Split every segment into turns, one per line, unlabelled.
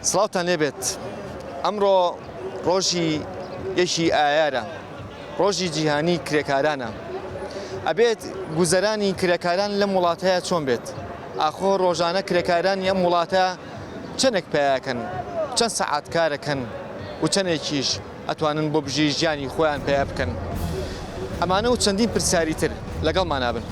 سڵاوتان لێبێت ئەمڕۆ ڕۆژی یەکی ئایارە، ڕۆژی جیهانی کرێکارانە. ئەبێت گوزەرانی کرێکاران لەم وڵاتەیە چۆن بێت؟ ئاخۆ ڕۆژانە کرێکاران ئەم وڵاتە چەندێک پێیاکەن، چەند سەعات کارەکەن و چەندێکیش ئەتوانن بۆ بژی ژیانی خۆیان پێیا بکەن. ئەمانە و چەندین پرسیاری تر لەگەڵمان نابن.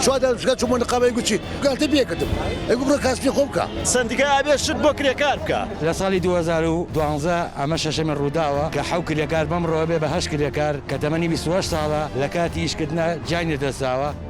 شو هذا مش قاعد شو نقابة يقول شيء قال تبي كتب يقول لك كاس في خوبك
سندقة أبي شد بكرة كاربكا
لسالی 2012 ئەمە شەشەمە ڕووداوە کە حەو کرێکار بەمڕۆ بێ بە 8 کرێکار کە تەمەنی 28 ساڵە لە کاتی ئیشکردنە جای نەدەساوە.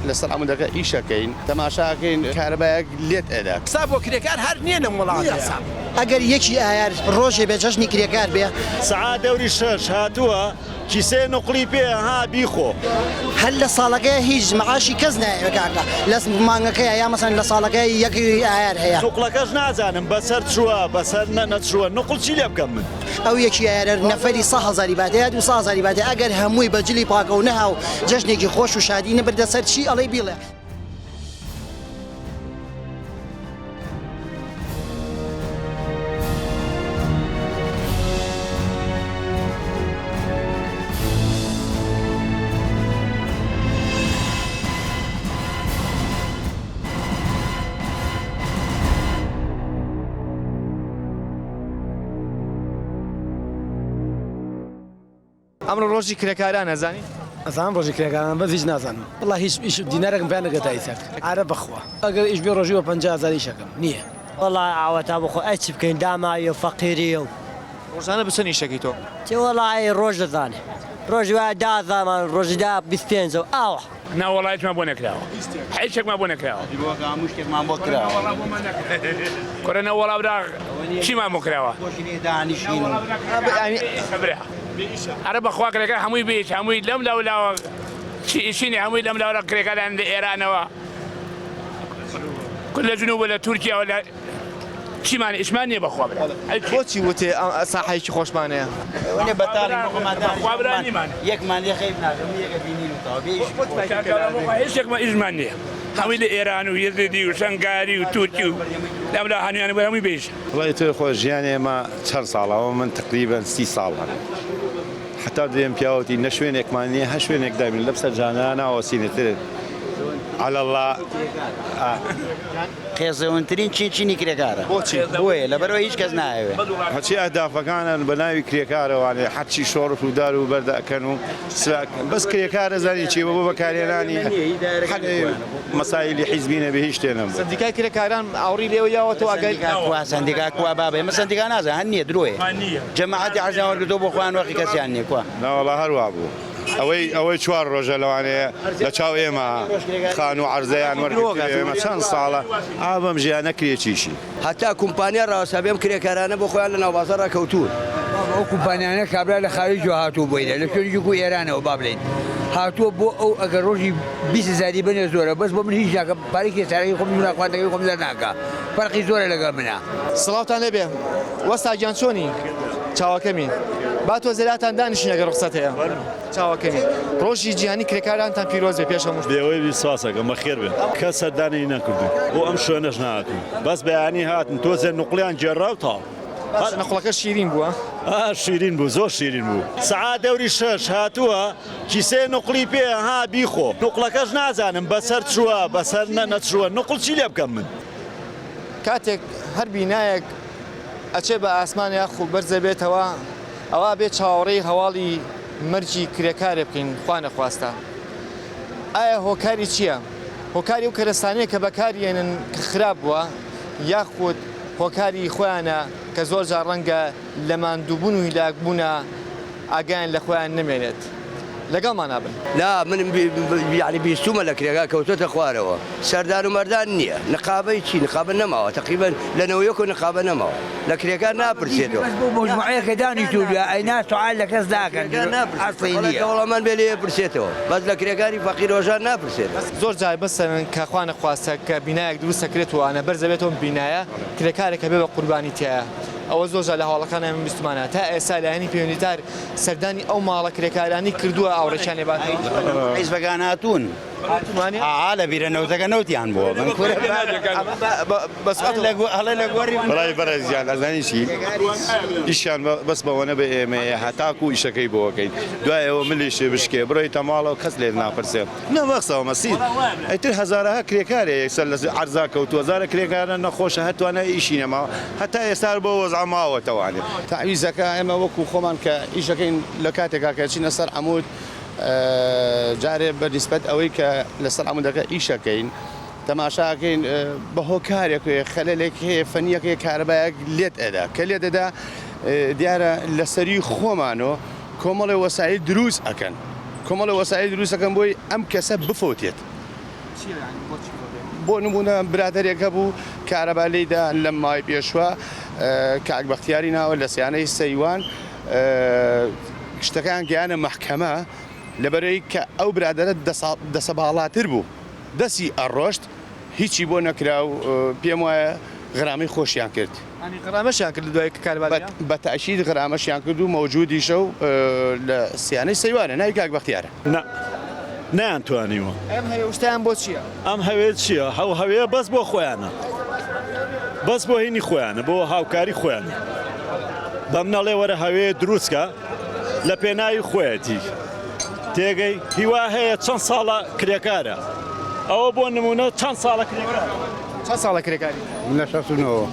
لەسەر ئەمەدەکە ئیشەکەین تەماشاکەین کارەبایەک لێت ئەدا
سا بۆ کرێکار هەر نییە لە وڵاتە.
ئەگەر یەکی ئایار ڕۆژێ بێ جەژنی کرێکار بێ
سعات دەوری شەش هاتووە کیسێ نقلی پێ ها بیخۆ
هەر لە ساڵەکەی هیچ مەعاشی کەس نایە کاکە لە مانگەکەی یا مەسەن لە ساڵەکەی یەکی ئایار هەیە.
نقلەکەش نازانم بەسەر چووە بەسەر نەچووە نقل چی لێ بکەم من
ئەو یەکی ئایارە نەفەری 100,000 باتەیە 200,000 باتێ ئەگەر هەمووی بەجلی پاکە و نەها و جەژنێکی خۆش و شادی نەبردە سەر چی ئەڵێ بیڵێ.
ئەمڕۆ ڕۆژی کرێکاران نەزانی؟
ئەزان ڕۆژی کرێکاران بەس هیچ نازانم وڵا هیچ دینارێکم پێیان نەگەتا ئیسەک ئارە بەخوا ئەگەر ئیش بێ ڕۆژی بە 50,000 ئیشەکەم نییە.
وەڵای ئاوەتا بخۆ ئەی چی بکەین دامایی و فەقیری و
ڕۆژانە بچەنی شەکی تۆ؟
چی وەڵای ڕۆژ دەزانێ ڕۆژی وایە دا زامان ڕۆژی دا 25 و ئاوە
ناوەڵایەتمان بۆ نەکراوە هیچێکمان بۆ نەکراوە
مشتێکمان بۆ کراوە
کۆرە نەوەڵاودا چیمان بۆ کراوە ئەرە بەخوا کرێکار هەمووی بێت هەمووی لەم لاولاوە چینی هەمووی لەم لاوە کرێکاران لە ئێرانەوە لە جنوب لە تورکیا و لە چیمان ئیشمان نییە بەخوا
بۆچی وتێ ساحەیەکی خۆشمانەیە؟
یەکمان یەخەی
هیچێکمە ئیژمان نییە هەمووی لە ئێران و یزدی و شەنگاری و تورکی و لەملا هەنویان بە هەمووی بێژ
وڵی تۆ خۆش ژیانی ئێمە چەند ساڵەوە من تقریبا 30 ساڵە حتا دێم پیاوەتی نە شوێنێکمان نییە هە شوێنێک دابین لە بەسەر جانانەوە سینەتر على الله
خێزەوەترین چینی کرێکارە بۆیە لەبەرەوە هیچ کەس نایەوێ
هەچی ئەهدافەکانن بە ناوی کرێکارەوانێ حەچی شۆڕف و دار و بەردەکەن و بەس کرێکارە زانی چی بۆ بەکارێنانی مەسایلی حیزبینە بە هیچ شتێنم
سندیکای کرێکاران ئاوری لێوە یاوەتەوە ئەگەر
سندیکا کووا بابێ ئێمە سندیکا نازان هەر نییە درۆیە جەماعەتی حەزیان وەرگرتۆ بۆ خۆیان وەقی کەسیان نییە کووا
ناوەڵا هەروە بوو ئەوەی 4 ڕۆژە لەوانەیە لە چاو ئێمە خان و عەرزەیان وەرگێمە چەند ساڵە ئابم ژیانە کرێکیشی
هەتا کومپانیا ڕاوەسابێم کرێکارانە بۆ خۆیان لە ناوبازار ڕاکەوتوون.
ئەو کومپانیانە کابرا لە خارج و هاتوو بۆیە لە شوێنی و ئێرانەوە با بڵێن هاتووە بۆ ئەو ئەگەر ڕۆژی 20,000 بنێ زۆرە بەس بۆ من هیچ ناکە پارێکی ساراکی خۆم ناخواتەکەی خۆم زەر ناکە فەرقی زۆرە لەگەڵ منە.
سڵاوتان لێبێ وەستا گیان چۆنی چاوەکەمی با تۆ زێراتان دانیشین ئەگەر ڕخسەت هەیە چاوەکەمی ڕۆژی جیهانی کرێکارانتان پیرۆز بێ پێش هەموو
دێوەی بیسواسەکە مەخێر بێت کەس سەردانی نەکردو بۆ ئەم شوێنەش نهاتوو بەس بەیانی هاتن تۆزێ نوقلیان جێڕاو تاو
نەخڵەکە شیرین بووە؟
شیرین بوو زۆر شیرین بوو
سعات دەوری شەش هاتووە کیسێ نقلی پێ ها بیخۆ نقلەکەش نازانم بەسەر چووە بەسەر نەچووە نقل چی لێ بکەم من
کاتێک هەر بینایەک ئەچێ بە ئاسمان یاخو بەرزە بێتەوە ئەوە بێت چاوەڕێی هەواڵی مەرجی کرێکارێ بکەین خوا نەخواستە. ئایا هۆکاری چییە؟ هۆکاری ئەو کەرەستانەیە کە بەکارێنن کە خراپ بووە یاخود هۆکاری خۆیانە کە زۆر جار ڕەنگە لە ماندووبوون و هیلاکبوونە ئاگیان لە خۆیان نمێنێت لەگەڵمان نابن.
لا من يعني بیستومە لە کرێگا کەوتۆتە خوارەوە سەردار و مەردان نییە نقابەی چی نقابە نەماوە تقریبا لە نەوەیەک و نقابە نەماوە لە کرێکار ناپرسێتەوە
مجموعەیەکە دانیشتو ئەینا سوال لە کەس داکەن
وەڵامان بێ لێ پرسێتەوە بەس لە کرێکاری فەقیر ڕۆژان ناپرسێت
زۆر جای بەسەن کەخواانە خواستە کە بینایەک دروست سەکرێتوانە بەرزەبێتەوە بینایە کرێکارێکە بێ بە قوربانی تایە ئەوە زۆر لە هەواڵەکان من بیستمانە تا ئێستا لایەنی پەیوەندیدار سەردانی ئەو ماڵە کرێکارانی کردووە ئاوڕێکیان لێبات
حیزبەکان هاتوون لە بیرەنەوتەکە نەوتیان بووە هەڵێ لە گۆڕی
بەڵای بەرەزیان ئەزانیشی ئیشیان بەس بەوەنە بە ئێمە هەتاکو و ئیشەکەی بۆەکەین دوایەوە ملیش بشکێ بڕۆیتە ماڵەوە کەس لێ ناپرسێ نەوەخسەوە مەسید ئەیتر هەزارەها کرێکارێ یەکسەر لە عەرزا کەوتووە زارە کرێکارە نەخۆشە هەتوانە ئیشی نەماوە هەتا ئێستا بۆ وەزع ماوەتەوانێت
تعویزەکە ئێمە وەکو خۆمان کە ئیشەکەین لە کاتێکا کە چینە سەر عەمود جارێ بەنسبەت ئەوەی کە لەسەر عەمودەکە ئیشەکەین تەماشاکەین بە هۆکارێک خەلەلێک هەیە فەنیەکەی کارەبایەک لێت ئەدا کە لێت دەدا دیارە لەسەری خۆمانەوە کۆمەڵی وەسایل دروست ئەکەن کۆمەڵی وەسایل دروست ئەەکەن بۆی ئەم کەسە بفۆتێت بۆ نمونە برادێکە بوو کارەبا لێیدا لەم مای پێشوە کاک بەختیاری ناوە لە سیانەی سەیوان شتەکان گیانە مەحکەمە لەبەرەوەی کە ئەو برادەرە دەسەباڵاتر بوو دەستی ئەڕۆشت هیچی بۆ نەکرا و پێم وایە غرامی خۆشیان کرد
غرامەشیان کرد دوای کاربا
بە تەشید غرامەشیان کرد و مەوجودیشە و لە سیانەی سەیوانە ناوی کاک بەختیارە
نەیانتوانیوە
ئەم هەوێشتیان بۆ چییە؟
ئەم هەوێت چییە؟ هەوێ بەس بۆ خۆیانە بەس بۆ هینی خۆیانە بۆ هاوکاری خۆیانە بەم نەڵێ وەرە هەوێ دروستکە لە پێناوی خۆیەتی تێگەی هیوا هەیە چەند ساڵە کرێکارە ئەوە بۆ نمونە چەند ساڵە کرێکارە
چەند ساڵە کرێکاری
لە 69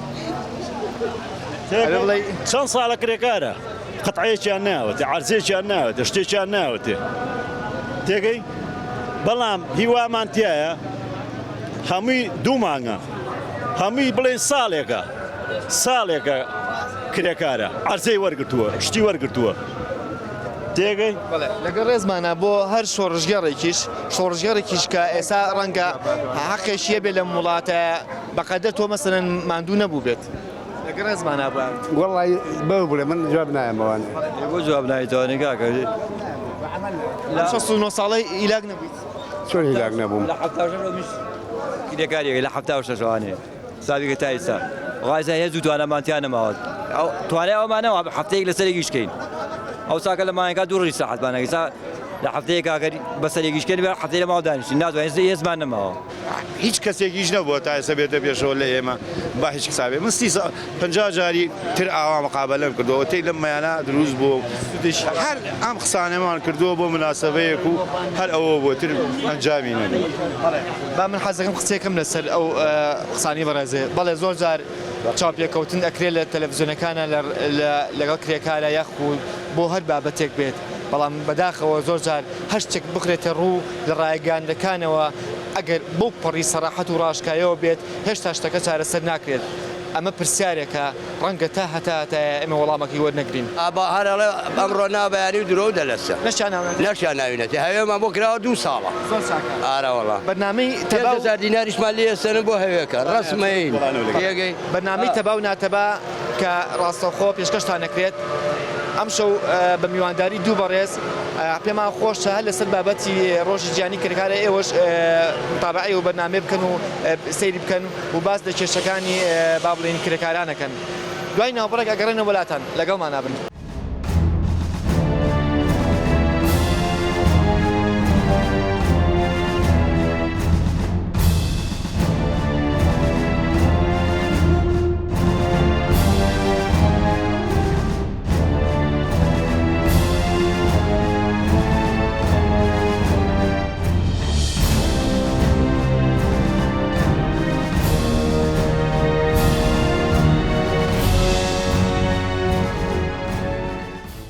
چەند ساڵە کرێکارە قەتعەیەکیان ناوەتێ عەرزێکیان ناوەتێ شتێکیان ناوەتێ تێگەی بەڵام هیوامان تایە هەمووی دوو مانگە هەمووی بڵێن ساڵێکە کرێکارە عەرزەی وەرگرتووە شتی وەرگرتووە تێگەی
لەگەڵ ڕێزمانە بۆ هەر شۆڕژگەڕێکیش کە ئێستا ڕەنگە حەقێشیە بێ لە وڵاتە بەقەدە تۆ مەسەرەن ماندوو نەبوو بێت لەگەڵ ڕێزمانە بووە
وەڵی بەو بڵێ من جواب نایەمەوانێ
بۆ جواب نایتەوە نگاکە
لە 69 ساڵی ئیلاک نەبوویت
چۆن هیلاک نەبووم
لە کرێکارێک لە 76 شوانێ ساویکە تا ئێستا غایزە هێز و توانەمانتیان نەماوە توانای ئەومانەوە هەفتەیەک لەسەرێکیش کەین ئەو ساکە لە ماەکە دوو ڕی ساحەتمانەکەسا لە هەفتەیەک هەفتەیەکیشکەن بێ هەفتەیە ماوە دانیشتین ناتوانین هێزمان نەماوە
هیچ کەسێکیش نەبووە تا ئێستا بێتە پێشەوە لە ئێمە با هیچ حسابێ من 50 جاری تر ئاوا مقابلەم کردەوە تێی لەم مایانە دروست بوو هەر ئەم قسانەمان کردووە بۆ مناسبەیەک و هەر ئەوە بۆ تر ئەنجامی نەبوو
با من حەزەکەم قسێکم لەسەر ئەو قسانی بەڕێزێ بەڵێ زۆر جار چاپێکەوتن ئەکرێت لە تەلەڤیزیۆنەکانە لەگەڵ کرێکارە یاخود بۆ هەر بابەتێک بێت بەڵام بەداخەوە زۆر جار هەر شتێک بخرێتە ڕوو لە ڕایگەاندەکانەوە ئەگەر بۆ پەڕی سەراحەت و ڕاشکایەوە بێت هێشتا شتەکە چارەسەر ناکرێت ئەمە پرسیارێکە ڕەنگە تا هەتا ئێمە وەڵامەکەی وەرنەگرین
هەرڵێ ئەمڕۆ نابیانی و درۆ دەلەسە نەشیان ناوینەتی هەوێمان بۆ کراوە 2 ساڵە ئارەوەڵا
بەرنامەی
تەباو دیناریشمان لێسەن بۆ هەوێکە ڕسمین
بەرنامەی تەباو ناتەبا کە ڕاستەوخۆ پێشکەشتان نەکرێت ئەم شەو بە میوانداری دوو بەڕێز پێمان خۆشە هەر لەسەر بابەتی ڕۆژی گیانی کرێکارە ئێوەش تابعی و بەرنامە بکەن و سەیری بکەن و باس لە کێشەکانی با بڵێن کرێکارانەکەن دوای ناوبڕێک ئەگەڕێنە وڵاتان لەگەڵمان نابن.